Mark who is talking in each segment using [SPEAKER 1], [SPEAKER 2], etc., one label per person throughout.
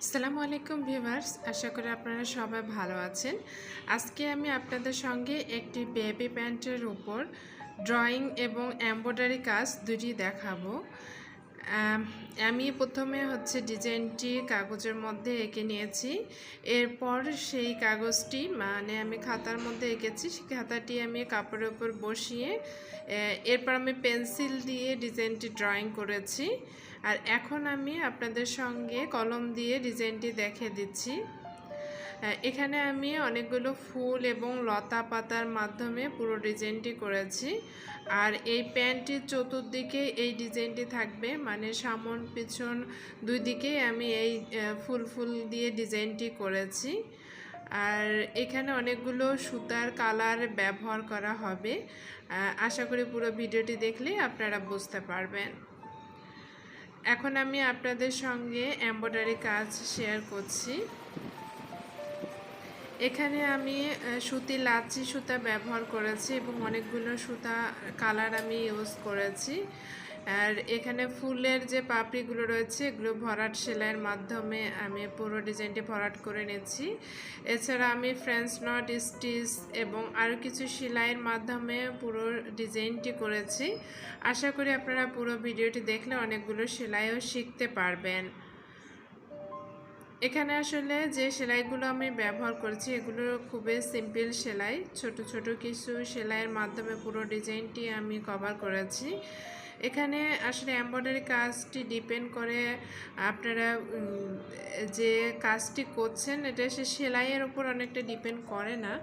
[SPEAKER 1] আসসালামু আলাইকুম ভিউয়ার্স, আশা করি আপনারা সবাই ভালো আছেন। আজকে আমি আপনাদের সঙ্গে একটি বেবি প্যান্টের উপর ড্রয়িং এবং এমব্রয়ডারি কাজ দুটি দেখাবো। আমি প্রথমে ডিজাইনটি কাগজের মধ্যে এঁকে নিয়েছি। এরপর সেই কাগজটি আমি খাতার মধ্যে এঁকেছি, সেই খাতাটি আমি কাপড়ের উপর বসিয়ে এরপর আমি পেন্সিল দিয়ে ডিজাইনটি ড্রয়িং করেছি। আর এখন আমি আপনাদের সঙ্গে কলম দিয়ে ডিজাইনটি দেখিয়ে দিচ্ছি। এখানে আমি অনেকগুলো ফুল এবং লতা পাতার মাধ্যমে পুরো ডিজাইনটি করেছি। আর এই প্যান্টটির চতুর্দিকে এই ডিজাইনটি থাকবে, মানে সামন পিছন দুই দিকেই আমি এই ফুল দিয়ে ডিজাইনটি করেছি। আর এখানে অনেকগুলো সুতার কালার ব্যবহার করা হবে। আশা করি পুরো ভিডিওটি দেখলে আপনারা বুঝতে পারবেন। এখন আমি আপনাদের সঙ্গে এমব্রয়ডারি কাজ শেয়ার করছি। এখানে আমি সুতি লাচি সুতা ব্যবহার করেছি এবং অনেকগুলো সুতা কালার আমি ইউজ করেছি। আর এখানে ফুলের যে পাপড়িগুলো রয়েছে এগুলো ভরাট সেলাইয়ের মাধ্যমে আমি পুরো ডিজাইনটি ভরাট করে নিচ্ছি। এছাড়া আমি ফ্রেঞ্চ নট স্টিচ এবং আরও কিছু সেলাইয়ের মাধ্যমে পুরো ডিজাইনটি করেছি। আশা করি আপনারা পুরো ভিডিওটি দেখলে অনেকগুলো সেলাইও শিখতে পারবেন। এখানে আসলে যে সেলাইগুলো আমি ব্যবহার করেছি এগুলো খুবই সিম্পল সেলাই, ছোট ছোট কিছু সেলাইয়ের মাধ্যমে পুরো ডিজাইনটি আমি কভার করেছি। এখানে আসলে এমব্রয়ডারি কাজটি ডিপেন্ড করে আপনারা যে কাজটি করছেন, এটা সে সেলাইয়ের উপর অনেকটা ডিপেন্ড করে না,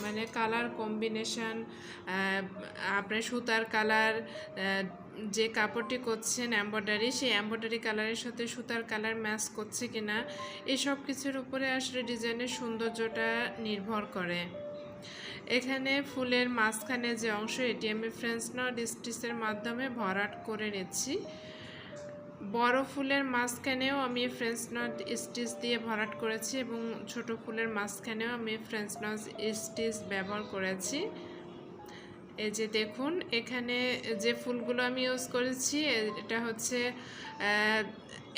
[SPEAKER 1] মানে কালার কম্বিনেশন, আপনার সুতার কালার, যে কাপড়টি করছেন এমব্রয়ডারি সেই এমব্রয়ডারি কালারের সাথে সুতার কালার ম্যাচ করছে কিনা, এই সব কিছুর উপরে আসলে ডিজাইনের সৌন্দর্যটা নির্ভর করে। এখানে ফুলের মাঝখানে যে অংশ এটি আমি ফ্রেঞ্চ নট স্টিচের মাধ্যমে ভরাট করে নিচ্ছি। বড় ফুলের মাঝখানেও আমি ফ্রেঞ্চ নট স্টিচ দিয়ে ভরাট করেছি এবং ছোট ফুলের মাঝখানেও আমি ফ্রেঞ্চ নট স্টিচ ব্যবহার করেছি। এই যে দেখুন, এখানে যে ফুলগুলো আমি ইউজ করেছি এটা হচ্ছে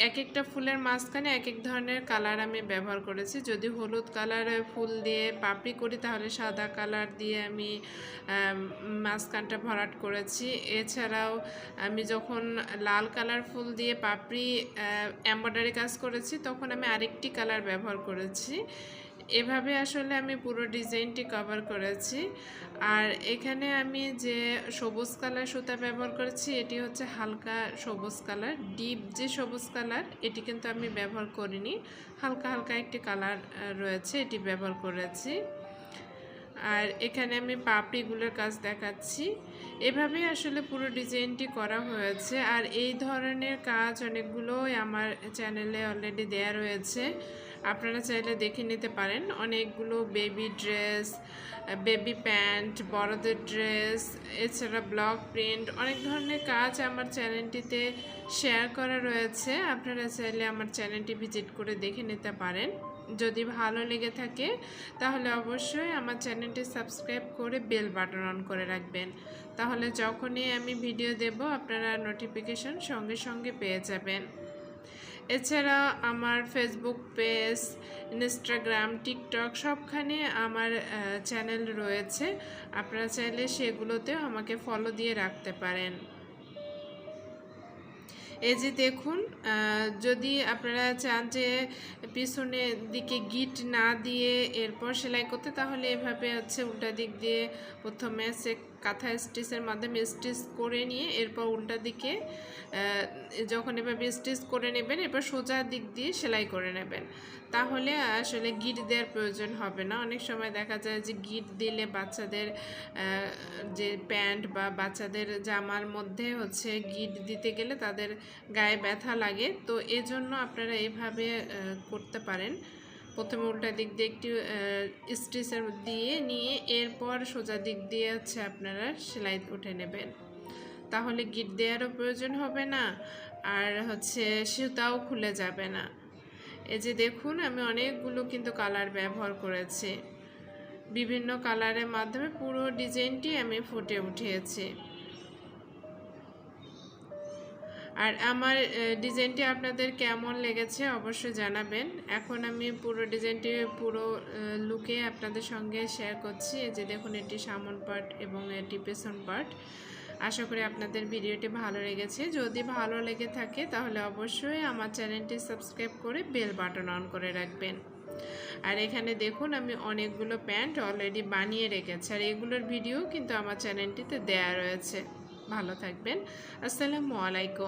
[SPEAKER 1] এক একটা ফুলের মাঝখানে এক এক ধরনের কালার আমি ব্যবহার করেছি। যদি হলুদ কালার ফুল দিয়ে পাপড়ি করি তাহলে সাদা কালার দিয়ে আমি মাঝখানটা ভরাট করেছি। এছাড়াও আমি যখন লাল কালার ফুল দিয়ে পাপড়ি এমব্রয়ডারি কাজ করেছি তখন আমি আরেকটি কালার ব্যবহার করেছি। এভাবে আসলে আমি পুরো ডিজাইনটি কভার করেছি। আর এখানে আমি যে সবুজ কালার সুতা ব্যবহার করেছি এটি হচ্ছে হালকা সবুজ কালার, ডিপ যে সবুজ কালার এটি কিন্তু আমি ব্যবহার করিনি, হালকা হালকা একটি কালার রয়েছে এটি ব্যবহার করেছি। আর এখানে আমি পাপড়িগুলোর কাজ দেখাচ্ছি। এভাবেই আসলে পুরো ডিজাইনটি করা হয়েছে। আর এই ধরনের কাজ অনেকগুলোই আমার চ্যানেলে অলরেডি দেয়া রয়েছে, আপনারা চাইলে দেখে নিতে পারেন। অনেকগুলো বেবি ড্রেস, বেবি প্যান্ট, বড়দের ড্রেস, এছাড়া ব্লক প্রিন্ট, অনেক ধরনের কাজ আমার চ্যানেলটিতে শেয়ার করা রয়েছে। আপনারা চাইলে আমার চ্যানেলটি ভিজিট করে দেখে নিতে পারেন। যদি ভালো লেগে থাকে তাহলে অবশ্যই আমার চ্যানেলটি সাবস্ক্রাইব করে বেল বাটন অন করে রাখবেন, তাহলে যখনই আমি ভিডিও দেব আপনারা নোটিফিকেশন সঙ্গে সঙ্গে পেয়ে যাবেন। এছাড়া আমার ফেসবুক পেজ, ইনস্টাগ্রাম, টিকটক সবখানে আমার চ্যানেল রয়েছে, আপনারা চাইলে সেগুলোতেও আমাকে ফলো দিয়ে রাখতে পারেন। এই যে দেখুন, যদি আপনারা চান যে পিছনের দিকে গিট না দিয়ে এরপর সেলাই করতে, তাহলে এভাবে উল্টা দিক দিয়ে প্রথমে সে কাঁথা স্টিচের মাধ্যমে স্টিচ করে নিয়ে এরপর উল্টা দিকে যখন এভাবে স্টিচ করে নেবেন এরপর সোজা দিক দিয়ে সেলাই করে নেবেন, তাহলে আসলে গিট দেওয়ার প্রয়োজন হবে না। অনেক সময় দেখা যায় যে গিট দিলে বাচ্চাদের যে প্যান্ট বা বাচ্চাদের জামার মধ্যে গিট দিতে গেলে তাদের গায়ে ব্যথা লাগে, তো এজন্য আপনারা এইভাবে করতে পারেন। প্রথমে উল্টা দিক দিয়ে একটু স্টিচের দিয়ে নিয়ে এরপর সোজা দিক দিয়ে আপনারা সেলাই উঠে নেবেন, তাহলে গিট দেওয়ারও প্রয়োজন হবে না আর সুতাও খুলে যাবে না। এই যে দেখুন, আমি অনেকগুলো কিন্তু কালার ব্যবহার করেছি, বিভিন্ন কালারের মাধ্যমে পুরো ডিজাইনটি আমি ফুটে উঠিয়েছি। আর আমার ডিজাইনটি আপনাদের কেমন লেগেছে অবশ্যই জানাবেন। এখন আমি পুরো ডিজাইনটি পুরো লুকে আপনাদের সঙ্গে শেয়ার করছি। এই যে দেখুন, এটি সামন পার্ট এবং এটি পেছন পার্ট। আশা করি আপনাদের ভিডিওটি ভালো লেগেছে। যদি ভালো লেগে থাকে তাহলে অবশ্যই আমার চ্যানেলটি সাবস্ক্রাইব করে বেল বাটন অন করে রাখবেন। আর এখানে দেখুন, আমি অনেকগুলো প্যান্ট অলরেডি বানিয়ে রেখেছি, আর এগুলোর ভিডিও কিন্তু আমার চ্যানেলটিতে দেয়া রয়েছে। ভালো থাকবেন। আসসালামু আলাইকুম।